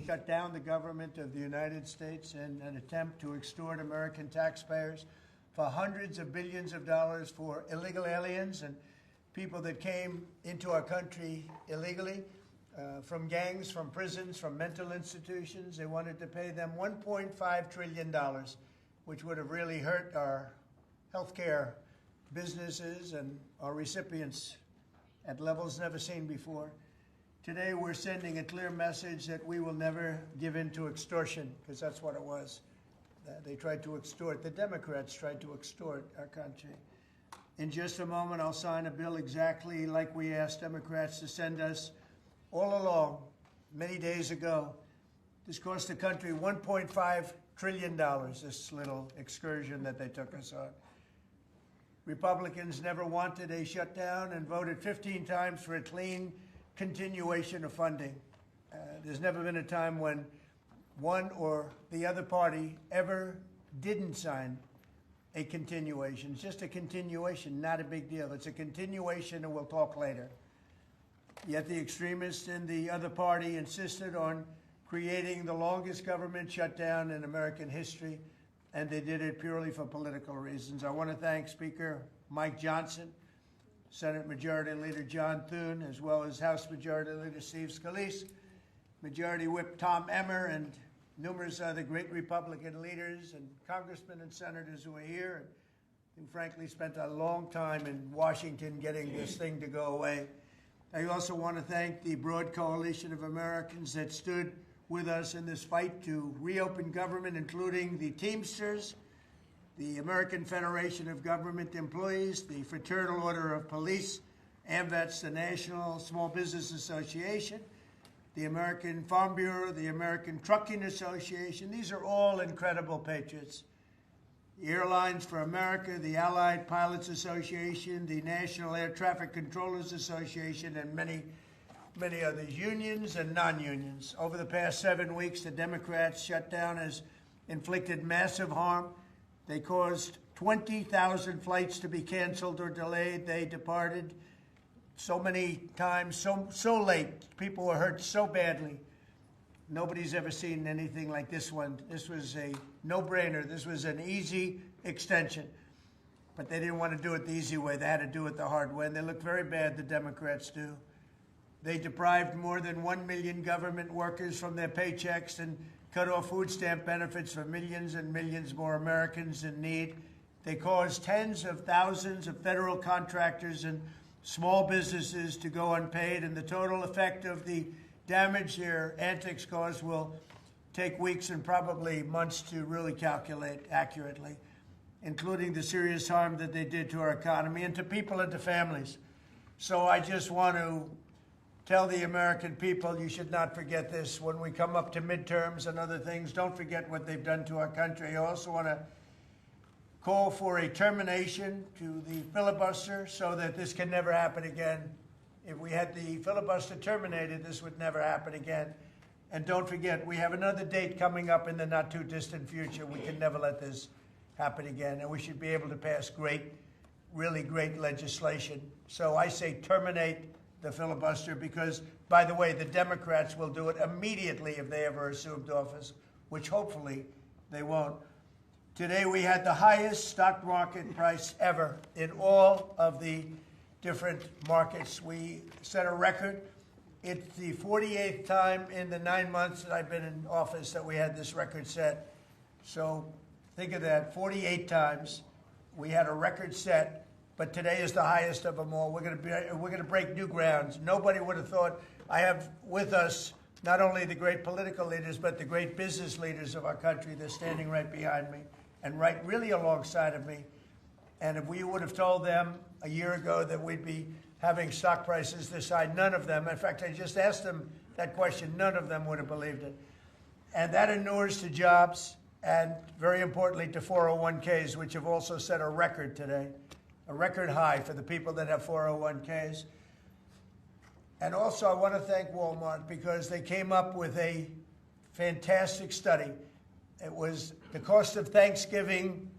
shut down the government of the United States in an attempt to extort American taxpayers for hundreds of billions of dollars for illegal aliens and people that came into our country illegally, from gangs, from prisons, from mental institutions. They wanted to pay them $1.5 trillion, which would have really hurt our healthcare businesses and our recipients at levels never seen before. Today, we're sending a clear message that we will never give in to extortion, because that's what it was. They tried to extort. The Democrats tried to extort our country. In just a moment, I'll sign a bill exactly like we asked Democrats to send us all along, many days ago. This cost the country $1.5 trillion, this little excursion that they took us on. Republicans never wanted a shutdown and voted 15 times for a clean continuation of funding. There's never been a time when one or the other party ever didn't sign a continuation. It's just a continuation, not a big deal. It's a continuation, and we'll talk later. Yet the extremists in the other party insisted on creating the longest government shutdown in American history, and they did it purely for political reasons. I want to thank Speaker Mike Johnson, Senate Majority Leader John Thune, as well as House Majority Leader Steve Scalise, Majority Whip Tom Emmer, and numerous other great Republican leaders and congressmen and senators who are here and who frankly spent a long time in Washington getting this thing to go away. I also want to thank the broad coalition of Americans that stood with us in this fight to reopen government, including the Teamsters, the American Federation of Government Employees, the Fraternal Order of Police, AMVETS, the National Small Business Association, the American Farm Bureau, the American Trucking Association. These are all incredible patriots. The Airlines for America, the Allied Pilots Association, the National Air Traffic Controllers Association, and many others, unions and non-unions. Over the past 7 weeks, the Democrats' shutdown has inflicted massive harm. They caused 20,000 flights to be canceled or delayed. They departed so many times, so late. People were hurt so badly. Nobody's ever seen anything like this one. This was a no-brainer. This was an easy extension. But they didn't want to do it the easy way. They had to do it the hard way. And they look very bad, the Democrats do. They deprived more than 1 million government workers from their paychecks and cut off food stamp benefits for millions and millions more Americans in need. They caused tens of thousands of federal contractors and small businesses to go unpaid, and the total effect of the damage their antics caused will take weeks and probably months to really calculate accurately, including the serious harm that they did to our economy and to people and to families. So I just want to tell the American people, you should not forget this. When we come up to midterms and other things, don't forget what they've done to our country. I also want to call for a termination to the filibuster so that this can never happen again. If we had the filibuster terminated, this would never happen again. And don't forget, we have another date coming up in the not-too-distant future. We can never let this happen again, and we should be able to pass great, really great legislation. So I say terminate the filibuster because, by the way, the Democrats will do it immediately if they ever assumed office, which hopefully they won't. Today we had the highest stock market price ever in all of the different markets. We set a record. It's the 48th time in the 9 months that I've been in office that we had this record set. So think of that, 48 times we had a record set, but today is the highest of them all. We're going to break new grounds. Nobody would have thought. I have with us not only the great political leaders, but the great business leaders of our country. They're standing right behind me and right really alongside of me. And if we would have told them a year ago that we'd be having stock prices this high, none of them, in fact, I just asked them that question, none of them would have believed it. And that inures to jobs and, very importantly, to 401ks, which have also set a record today, a record high for the people that have 401ks. And also, I want to thank Walmart because they came up with a fantastic study. It was the cost of Thanksgiving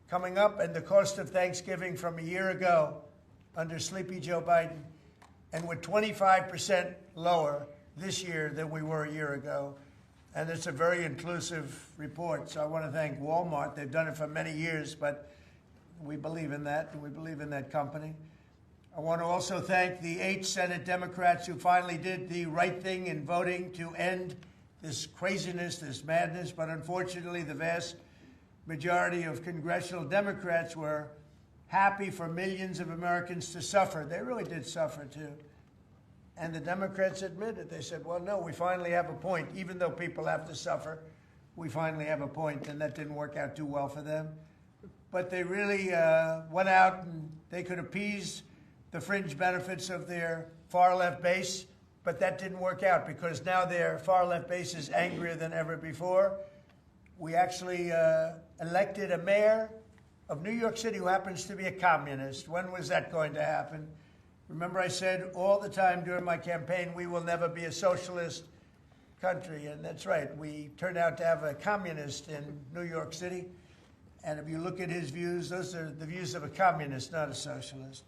coming up and the cost of Thanksgiving from a year ago under Sleepy Joe Biden, and we're 25% lower this year than we were a year ago. And it's a very inclusive report. So I want to thank Walmart. They've done it for many years, but we believe in that, and we believe in that company. I want to also thank the 8 Senate Democrats who finally did the right thing in voting to end this craziness, this madness. But unfortunately, the vast majority of congressional Democrats were happy for millions of Americans to suffer. They really did suffer, too. And the Democrats admitted, they said, well, no, we finally have a point. Even though people have to suffer, we finally have a point, and that didn't work out too well for them. But they really went out and they could appease the fringe benefits of their far-left base, but that didn't work out because now their far-left base is angrier than ever before. We actually elected a mayor of New York City who happens to be a communist. When was that going to happen? Remember, I said all the time during my campaign, we will never be a socialist country. And that's right. We turned out to have a communist in New York City. And if you look at his views, those are the views of a communist, not a socialist.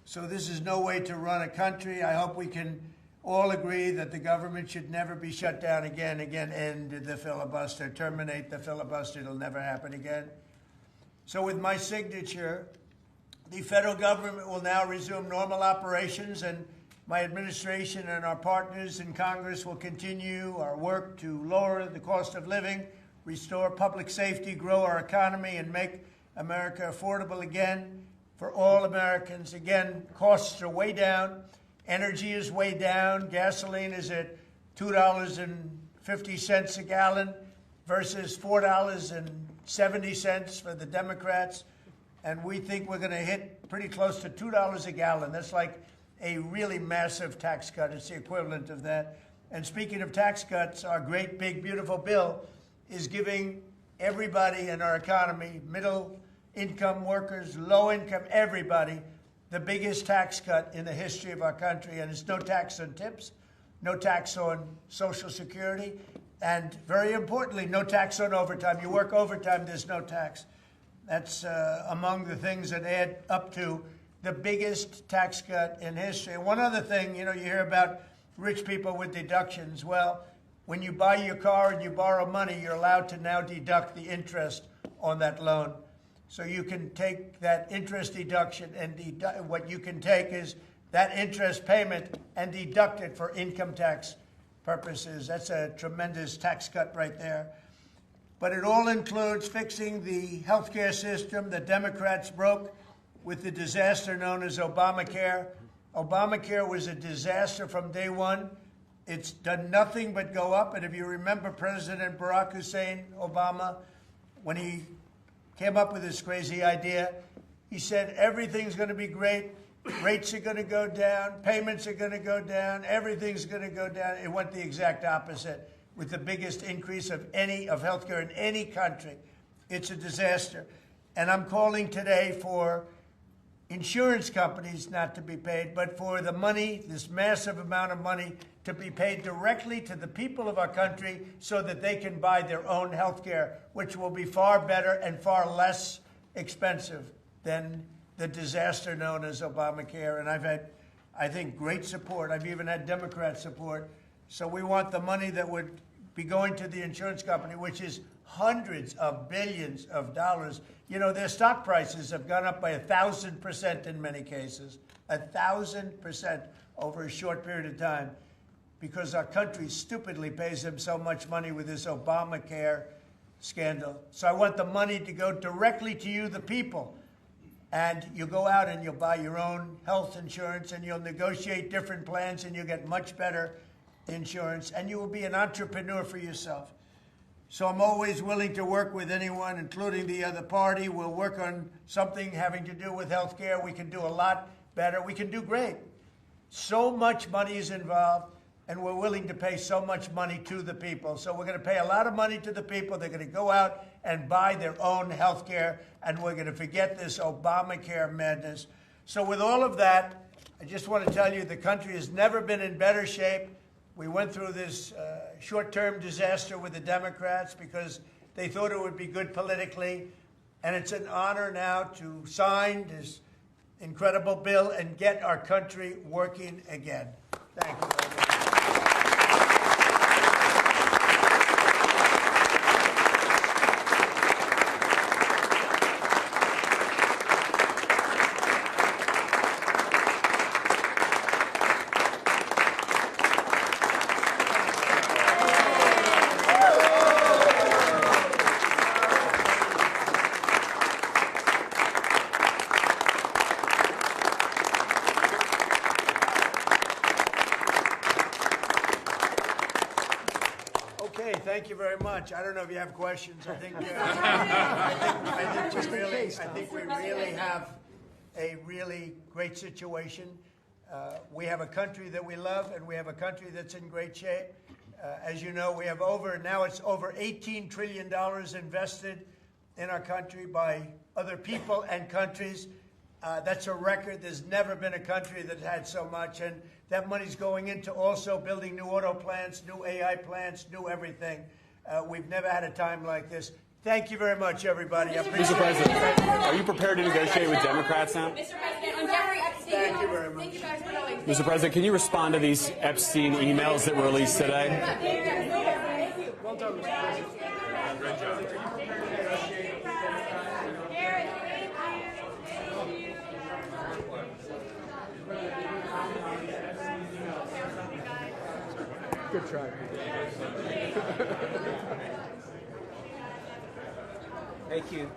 So this is no way to run a country. I hope we can all agree that the government should never be shut down again. End the filibuster, terminate the filibuster. It'll never happen again. So with my signature, the federal government will now resume normal operations, and my administration and our partners in Congress will continue our work to lower the cost of living, restore public safety, grow our economy, and make America affordable again for all Americans. Again, costs are way down. Energy is way down. Gasoline is at $2.50 a gallon versus $4.70 for the Democrats. And we think we're going to hit pretty close to $2 a gallon. That's like a really massive tax cut. It's the equivalent of that. And speaking of tax cuts, our great, big, beautiful bill is giving everybody in our economy, middle-income workers, low-income, everybody, the biggest tax cut in the history of our country. And it's no tax on tips, no tax on Social Security, and very importantly, no tax on overtime. You work overtime, there's no tax. That's among the things that add up to the biggest tax cut in history. And one other thing, you hear about rich people with deductions. Well, when you buy your car and you borrow money, you're allowed to now deduct the interest on that loan. So you can take that interest deduction and what you can take is that interest payment and deduct it for income tax purposes. That's a tremendous tax cut right there. But it all includes fixing the healthcare system that Democrats broke with the disaster known as Obamacare. Obamacare was a disaster from day one. It's done nothing but go up. And if you remember President Barack Hussein Obama, when he came up with this crazy idea, he said everything's going to be great. Rates are going to go down. Payments are going to go down. Everything's going to go down. It went the exact opposite, with the biggest increase of healthcare in any country. It's a disaster. And I'm calling today for insurance companies not to be paid, but for the money, this massive amount of money, to be paid directly to the people of our country so that they can buy their own healthcare, which will be far better and far less expensive than the disaster known as Obamacare. And I've had, I think, great support. I've even had Democrat support. So we want the money that would be going to the insurance company, which is hundreds of billions of dollars. Their stock prices have gone up by 1,000% in many cases, 1,000% over a short period of time, because our country stupidly pays them so much money with this Obamacare scandal. So I want the money to go directly to you, the people. And you'll go out and you'll buy your own health insurance and you'll negotiate different plans and you'll get much better insurance, and you will be an entrepreneur for yourself. So I'm always willing to work with anyone, including the other party. We'll work on something having to do with health care. We can do a lot better. We can do great. So much money is involved, and we're willing to pay so much money to the people. So we're going to pay a lot of money to the people. They're going to go out and buy their own health care, and we're going to forget this Obamacare madness. So with all of that, I just want to tell you the country has never been in better shape. We went through this short-term disaster with the Democrats because they thought it would be good politically. And it's an honor now to sign this incredible bill and get our country working again. Thank you very much. thank you very much. I don't know if you have questions. I think we really have a really great situation. We have a country that we love, and we have a country that's in great shape. As you know, we have now it's over $18 trillion invested in our country by other people and countries. That's a record. There's never been a country that had so much, and that money's going into also building new auto plants, new AI plants, new everything. We've never had a time like this. Thank you very much, everybody. Mr. President, are you prepared to negotiate with Democrats now? Mr. President, on Jeffrey Epstein. Thank you very much. Thank you guys for going. Mr. President, can you respond to these Epstein emails that were released today? Well done, Mr. President. Great job. Good try. Thank you.